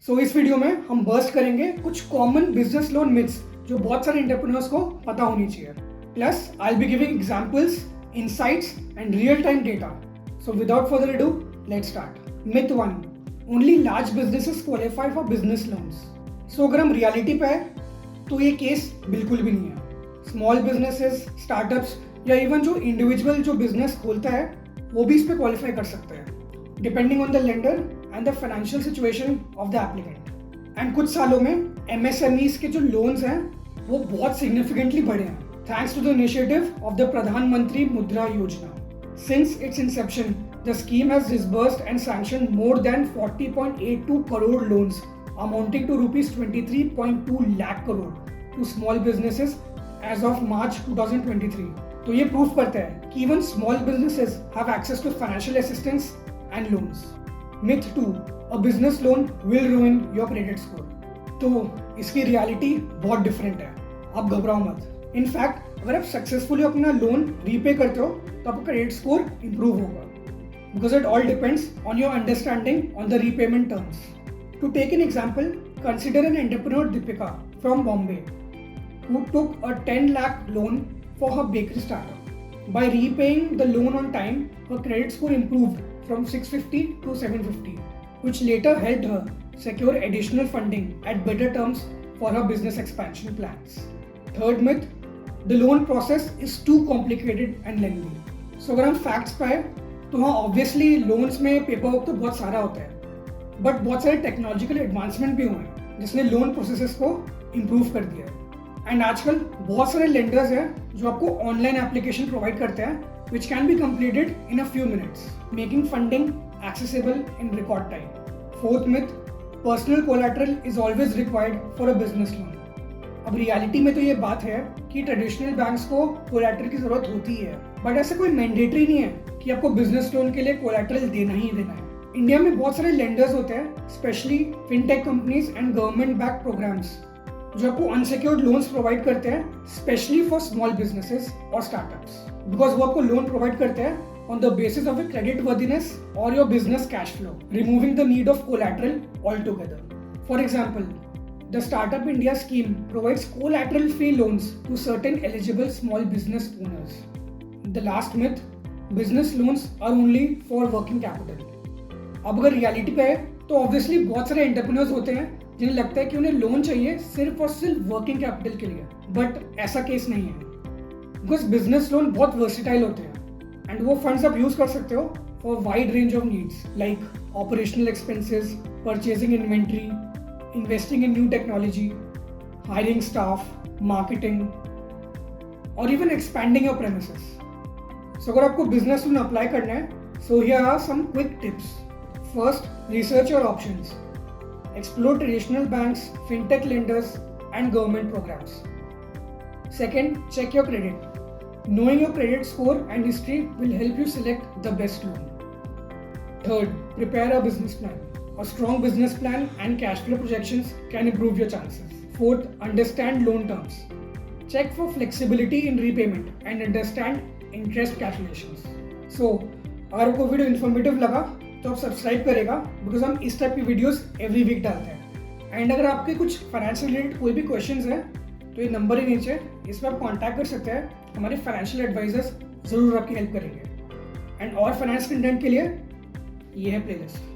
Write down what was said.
सो इस वीडियो में हम बर्स्ट करेंगे कुछ कॉमन बिजनेस लोन मिथ्स जो बहुत सारे एंटरप्रेन्योर्स को पता होनी चाहिए. Plus I will be giving examples, insights and real time data. So without further ado, let's start. Myth 1, only large businesses qualify for business loans. So अगर हम reality पे आए तो ये केस बिल्कुल भी नहीं है. स्मॉल बिजनेसेस, स्टार्टअप्स या इवन जो इंडिविजुअल जो बिजनेस खोलता है वो भी इस पे क्वालिफाई कर सकते हैं, depending on the lender and the financial situation of the applicant. And कुछ सालों में एमएसएमईज के जो लोन्स हैं वो बहुत सिग्निफिकेंटली बढ़े हैं, thanks to the initiative of the Pradhan Mantri Mudra Yojana. Since its inception, the scheme has disbursed and sanctioned more than 40.82 crore loans amounting to rupees 23.2 lakh crore to small businesses as of March 2023. तो ये proof करता है कि even small businesses have access to financial assistance and loans. Myth 2, a business loan will ruin your credit score. तो इसकी reality बहुत different है, आप घबराओ मत. इनफैक्ट अगर आप सक्सेसफुली अपना लोन रीपे करते हो तो आपका क्रेडिट स्कोर इंप्रूव होगा, because it all depends on your understanding on the repayment terms. To take an example, consider an entrepreneur Deepika from Bombay who took a 10 lakh loan for her bakery startup. By repaying the loan on time, her credit score improved from 650 to 750, which later helped her secure additional funding at better terms for her business expansion plans. Third myth, the loan process is too complicated and lengthy. So अगर हम facts पे तो हाँ, obviously loans में paper work तो बहुत सारा होता है, बट बहुत सारे टेक्नोलॉजिकल एडवांसमेंट भी हुए हैं जिसने लोन प्रोसेसेस को इम्प्रूव कर दिया है. एंड आजकल बहुत सारे लेंडर्स हैं जो आपको ऑनलाइन एप्लीकेशन प्रोवाइड करते हैं which can be completed in a few minutes, making funding accessible in record time. Fourth myth, personal collateral is always required for a business loan. अब रियलिटी में तो ये बात है कि ट्रेडिशनल बैंक्स को कोलैटरल की जरूरत होती है, बट ऐसा कोई मैंडेटरी नहीं है कि आपको बिजनेस लोन के लिए कोलैटरल देना ही देना है. इंडिया में बहुत सारे लेंडर्स होते हैं, specially fintech companies and government back programs, जो आपको अनसिक्योर्ड लोन्स प्रोवाइड करते हैं, स्पेशली फॉर स्मॉल बिजनेसेस और स्टार्टअप्स, बिकॉज वो आपको लोन प्रोवाइड करते हैं on the basis of creditworthiness और your business cash flow, removing the need of collateral altogether. For example, the Startup India scheme provides collateral-free loans to certain eligible small business owners. The last myth, business loans are only for working capital. अब अगर reality पे है तो obviously बहुत सारे entrepreneurs होते हैं जिन्हें लगता है कि उन्हें लोन चाहिए सिर्फ और सिर्फ वर्किंग कैपिटल के लिए, बट ऐसा केस नहीं है, बिकॉज बिजनेस लोन बहुत वर्सेटाइल होते हैं एंड वो फंड्स आप यूज कर सकते हो for wide range of needs like operational expenses, purchasing inventory, investing in new technology, hiring staff, marketing, or even expanding your premises. So अगर आपको business loan apply करना है, so here are some quick tips. First, research your options. Explore traditional banks, fintech lenders, and government programs. Second, check your credit. Knowing your credit score and history will help you select the best loan. Third, prepare a business plan. A strong business plan and cash flow projections can improve your chances. Fourth, understand loan terms. Check for flexibility in repayment and understand interest calculations. So, अगर आपको video informative लगा तो आप subscribe करेगा, because हम इस type की videos every week डालते हैं. एंड अगर आपके कुछ फाइनेंशियल रिलेटेड कोई भी क्वेश्चंस हैं तो ये नंबर ही नीचे, इस पर आप कॉन्टैक्ट कर सकते हैं. हमारे फाइनेंशियल एडवाइजर्स जरूर आपकी हेल्प करेंगे. एंड और फाइनेंस कंटेंट के लिए ये है प्लेलिस्ट.